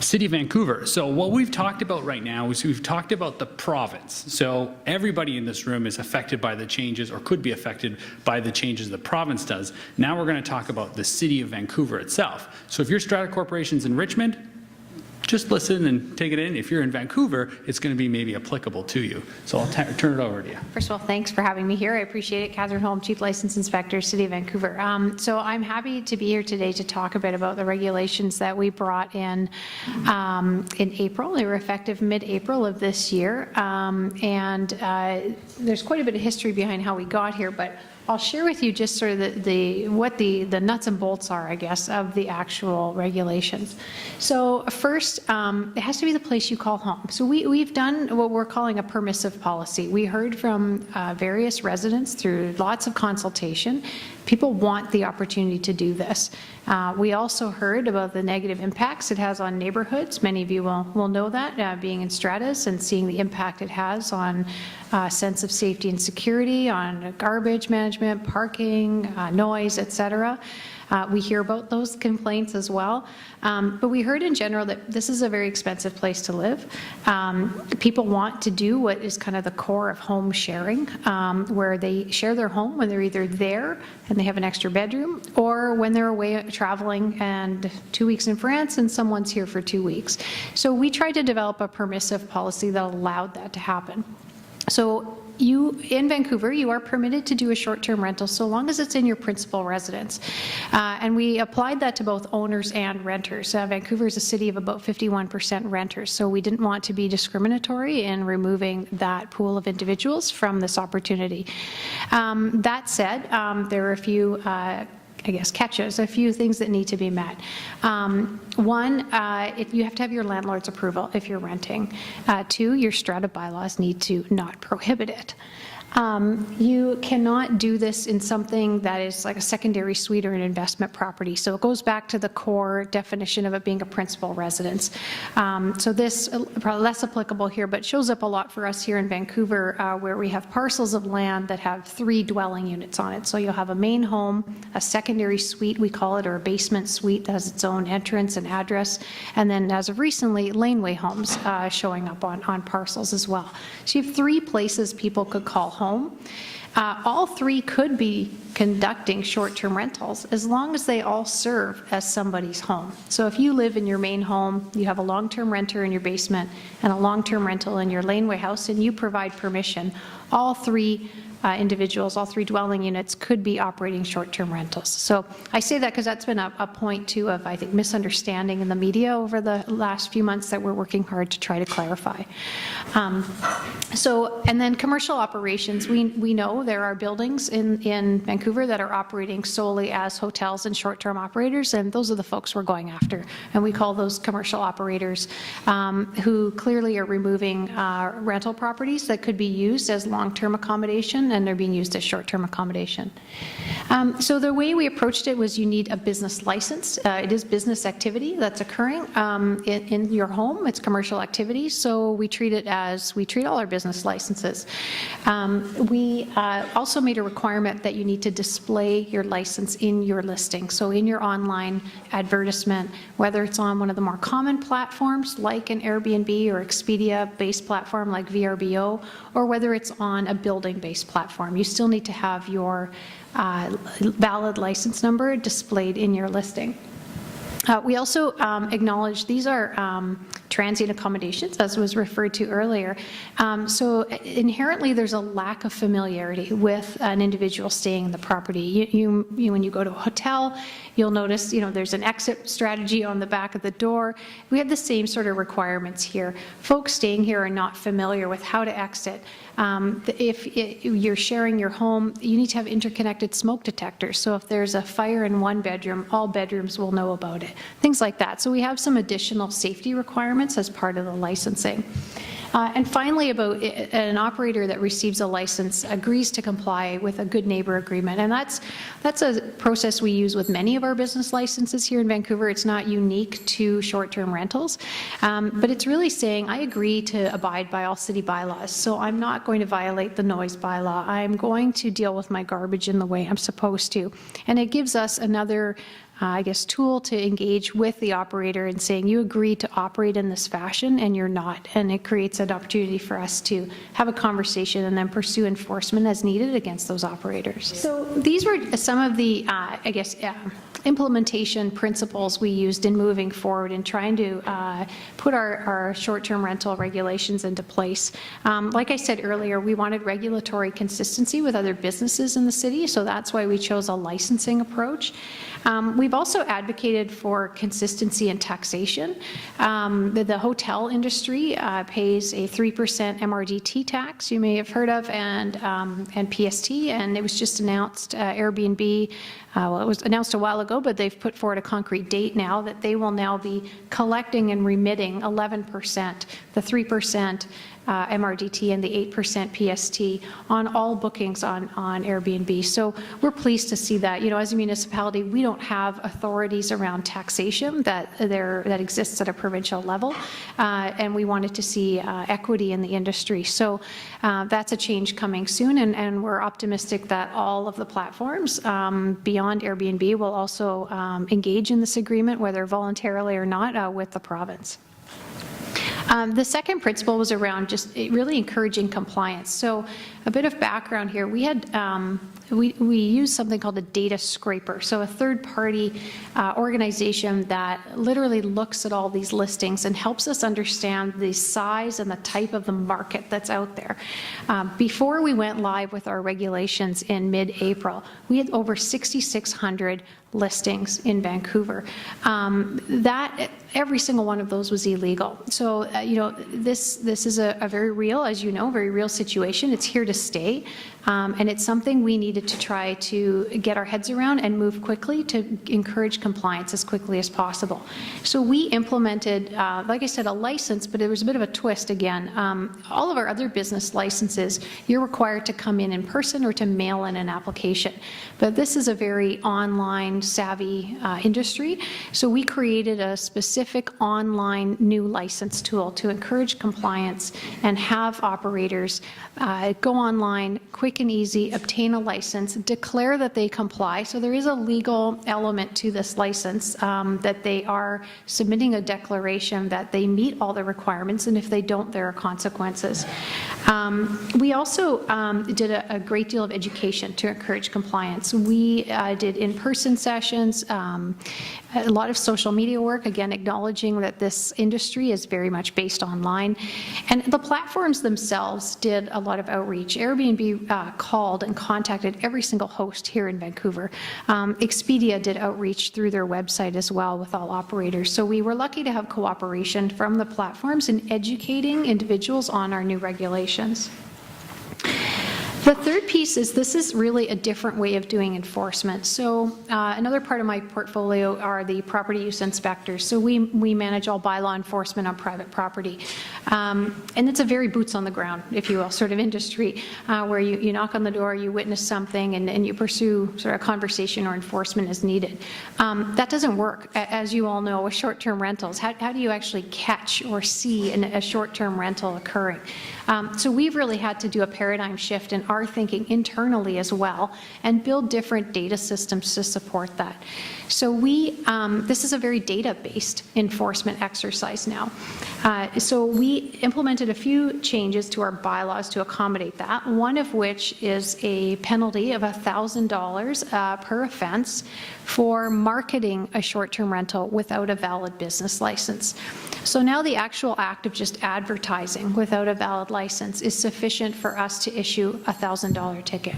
City of Vancouver. So what we've talked about right now is we've talked about the province. So everybody in this room is affected by the changes or could be affected by the changes the province does. Now we're going to talk about the City of Vancouver itself. So if your strata corporation's in Richmond, just listen and take it in. If you're in Vancouver, it's going to be maybe applicable to you. So I'll turn it over to you. First of all, thanks for having me here. I appreciate it. Catherine Holm, Chief License Inspector, City of Vancouver. So I'm happy to be here today to talk a bit about the regulations that we brought in April. They were effective mid-April of this year. There's quite a bit of history behind how we got here, but I'll share with you just sort of what the nuts and bolts are, I guess, of the actual regulations. So first, it has to be the place you call home. So we've done what we're calling a permissive policy. We heard from various residents through lots of consultation. People want the opportunity to do this. We also heard about the negative impacts it has on neighborhoods. Many of you will know that, being in stratas and seeing the impact it has on sense of safety and security, on garbage management, parking, noise, etc. We hear about those complaints as well. But we heard in general that this is a very expensive place to live. People want to do what is kind of the core of home sharing, where they share their home when they're either there and they have an extra bedroom, or when they're away traveling and 2 weeks in France and someone's here for 2 weeks. So we tried to develop a permissive policy that allowed that to happen. So in Vancouver, you are permitted to do a short-term rental so long as it's in your principal residence. And we applied that to both owners and renters. Vancouver is a city of about 51% renters, so we didn't want to be discriminatory in removing that pool of individuals from this opportunity. That said, there are a few catches, a few things that need to be met. One, you have to have your landlord's approval if you're renting. Two, your strata bylaws need to not prohibit it. You cannot do this in something that is like a secondary suite or an investment property. So it goes back to the core definition of it being a principal residence. So this probably less applicable here, but shows up a lot for us here in Vancouver, where we have parcels of land that have 3 dwelling units on it. So you'll have a main home, a secondary suite, we call it, or a basement suite that has its own entrance and address, and then as of recently, laneway homes showing up on parcels as well. So you have 3 places people could call home. All 3 could be conducting short-term rentals as long as they all serve as somebody's home. So if you live in your main home, you have a long-term renter in your basement and a long-term rental in your laneway house, and you provide permission, all 3 individuals, all 3 dwelling units could be operating short-term rentals. So I say that because that's been a point too of, I think, misunderstanding in the media over the last few months that we're working hard to try to clarify. And then commercial operations, we know there are buildings in Vancouver that are operating solely as hotels and short-term operators, and those are the folks we're going after. And we call those commercial operators who clearly are removing rental properties that could be used as long-term accommodation, and they're being used as short-term accommodation. So the way we approached it was you need a business license. It is business activity that's occurring in your home. It's commercial activity, so we treat it as we treat all our business licenses. We also made a requirement that you need to display your license in your listing, so in your online advertisement, whether it's on one of the more common platforms like an Airbnb or Expedia-based platform like VRBO, or whether it's on a building-based platform. You still need to have your valid license number displayed in your listing. We also acknowledge these are transient accommodations, as was referred to earlier. So inherently, there's a lack of familiarity with an individual staying in the property. When you go to a hotel, you'll notice, there's an exit strategy on the back of the door. We have the same sort of requirements here. Folks staying here are not familiar with how to exit. If you're sharing your home, you need to have interconnected smoke detectors. So if there's a fire in one bedroom, all bedrooms will know about it. Things like that. So we have some additional safety requirements as part of the licensing. And finally, about an operator that receives a license agrees to comply with a good neighbor agreement. And that's a process we use with many of our business licenses here in Vancouver. It's not unique to short-term rentals, but it's really saying I agree to abide by all city bylaws. So I'm not going to violate the noise bylaw. I'm going to deal with my garbage in the way I'm supposed to. And it gives us another I guess, tool to engage with the operator and saying, you agreed to operate in this fashion and you're not. And it creates an opportunity for us to have a conversation and then pursue enforcement as needed against those operators. So these were some of the, I guess, implementation principles we used in moving forward and trying to put our short-term rental regulations into place. Like I said earlier, we wanted regulatory consistency with other businesses in the city, so that's why we chose a licensing approach. We've also advocated for consistency in taxation. The hotel industry pays a 3% MRDT tax, you may have heard of, and PST, and it was just announced, Airbnb, well, it was announced a while ago, but they've put forward a concrete date now that they will now be collecting and remitting 11%, the 3% MRDT and the 8% PST on all bookings on Airbnb. So we're pleased to see that. You know, as a municipality, we don't have authorities around taxation that exists at a provincial level, and we wanted to see equity in the industry. So that's a change coming soon, and we're optimistic that all of the platforms beyond Airbnb will also engage in this agreement, whether voluntarily or not, with the province. The second principle was around just really encouraging compliance. So a bit of background here. We had we use something called a data scraper, so a third-party organization that literally looks at all these listings and helps us understand the size and the type of the market that's out there. Before we went live with our regulations in mid-April, we had over 6,600 listings in Vancouver. Every single one of those was illegal. So, you know, this is a very real, as you know, very real situation. It's here to stay, and it's something we needed to try to get our heads around and move quickly to encourage compliance as quickly as possible. So we implemented, like I said, a license, but it was a bit of a twist again. All of our other business licenses, you're required to come in person or to mail in an application. But this is a very online savvy industry, so we created a specific online new license tool to encourage compliance and have operators go online, quick and easy, obtain a license, declare that they comply. So there is a legal element to this license, that they are submitting a declaration that they meet all the requirements, and if they don't, there are consequences. We also did a great deal of education to encourage compliance. We did in-person sessions, a lot of social media work, again, acknowledging that this industry is very much based online. And the platforms themselves did a lot of outreach. Airbnb called and contacted every single host here in Vancouver. Expedia did outreach through their website as well with all operators. So we were lucky to have cooperation from the platforms in educating individuals on our new regulations. The third piece is this is really a different way of doing enforcement. So another part of my portfolio are the property use inspectors. So we manage all bylaw enforcement on private property. And it's a very boots on the ground, if you will, sort of industry where you knock on the door, you witness something, and you pursue sort of conversation or enforcement as needed. That doesn't work, as you all know, with short-term rentals. How do you actually catch or see a short-term rental occurring? So we've really had to do a paradigm shift in our thinking internally as well and build different data systems to support that. So this is a very data-based enforcement exercise now. So we implemented a few changes to our bylaws to accommodate that, one of which is a penalty of $1,000 per offense for marketing a short-term rental without a valid business license. So now the actual act of just advertising without a valid license is sufficient for us to issue a $1,000 ticket.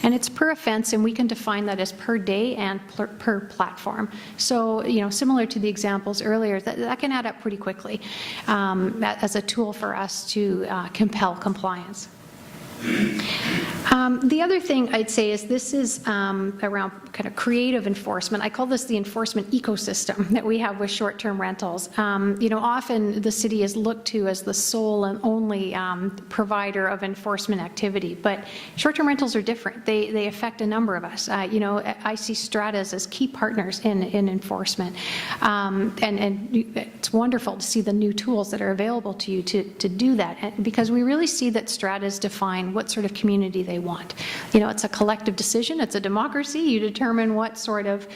And it's per offense, and we can define that as per day and per platform. So, you know, similar to the examples earlier, that can add up pretty quickly as a tool for us to compel compliance. The other thing I'd say is this is around kind of creative enforcement. I call this the enforcement ecosystem that we have with short-term rentals. You know, often the city is looked to as the sole and only provider of enforcement activity, but short-term rentals are different. They affect a number of us. You know, I see stratas as key partners in enforcement, and it's wonderful to see the new tools that are available to you to do that, because we really see that stratas define what sort of community they want. You know, it's a collective decision, it's a democracy. You determine what sort of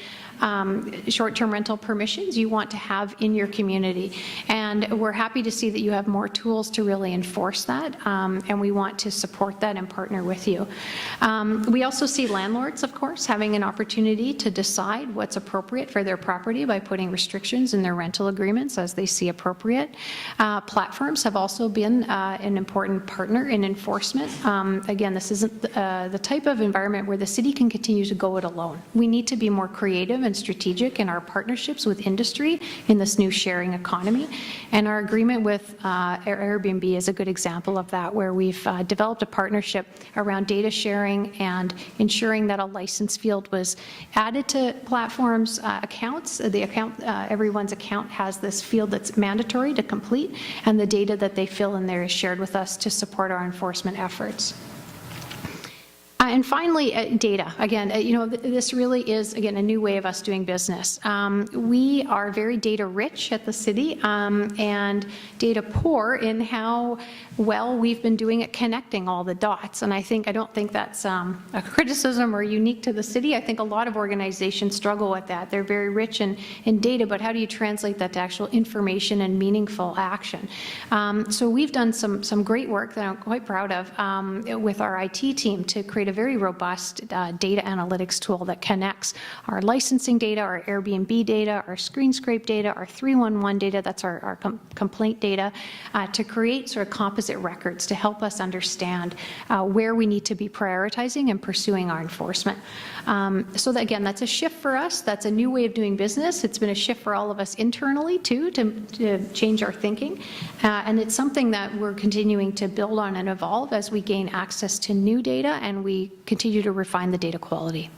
short-term rental permissions you want to have in your community. And we're happy to see that you have more tools to really enforce that, and we want to support that and partner with you. We also see landlords, of course, having an opportunity to decide what's appropriate for their property by putting restrictions in their rental agreements as they see appropriate. Platforms have also been an important partner in enforcement. Again, this isn't the type of environment where the city can continue to go it alone. We need to be more creative and strategic in our partnerships with industry in this new sharing economy. And our agreement with Airbnb is a good example of that, where we've developed a partnership around data sharing and ensuring that a license field was added to platforms' accounts. Everyone's account has this field that's mandatory to complete, and the data that they fill in there is shared with us to support our enforcement efforts. And finally, data. Again, this really is, again, a new way of us doing business. We are very data rich at the city and data poor in how well we've been doing at connecting all the dots. And I don't think that's a criticism or unique to the city. I think a lot of organizations struggle with that. They're very rich in data, but how do you translate that to actual information and meaningful action? So we've done some great work that I'm quite proud of with our IT team to create a very robust data analytics tool that connects our licensing data, our Airbnb data, our screen scrape data, our 311 data, that's our complaint data, to create sort of composite records to help us understand where we need to be prioritizing and pursuing our enforcement. So that, again, that's a shift for us. That's a new way of doing business. It's been a shift for all of us internally, too, to change our thinking. And it's something that we're continuing to build on and evolve as we gain access to new data and we continue to refine the data quality.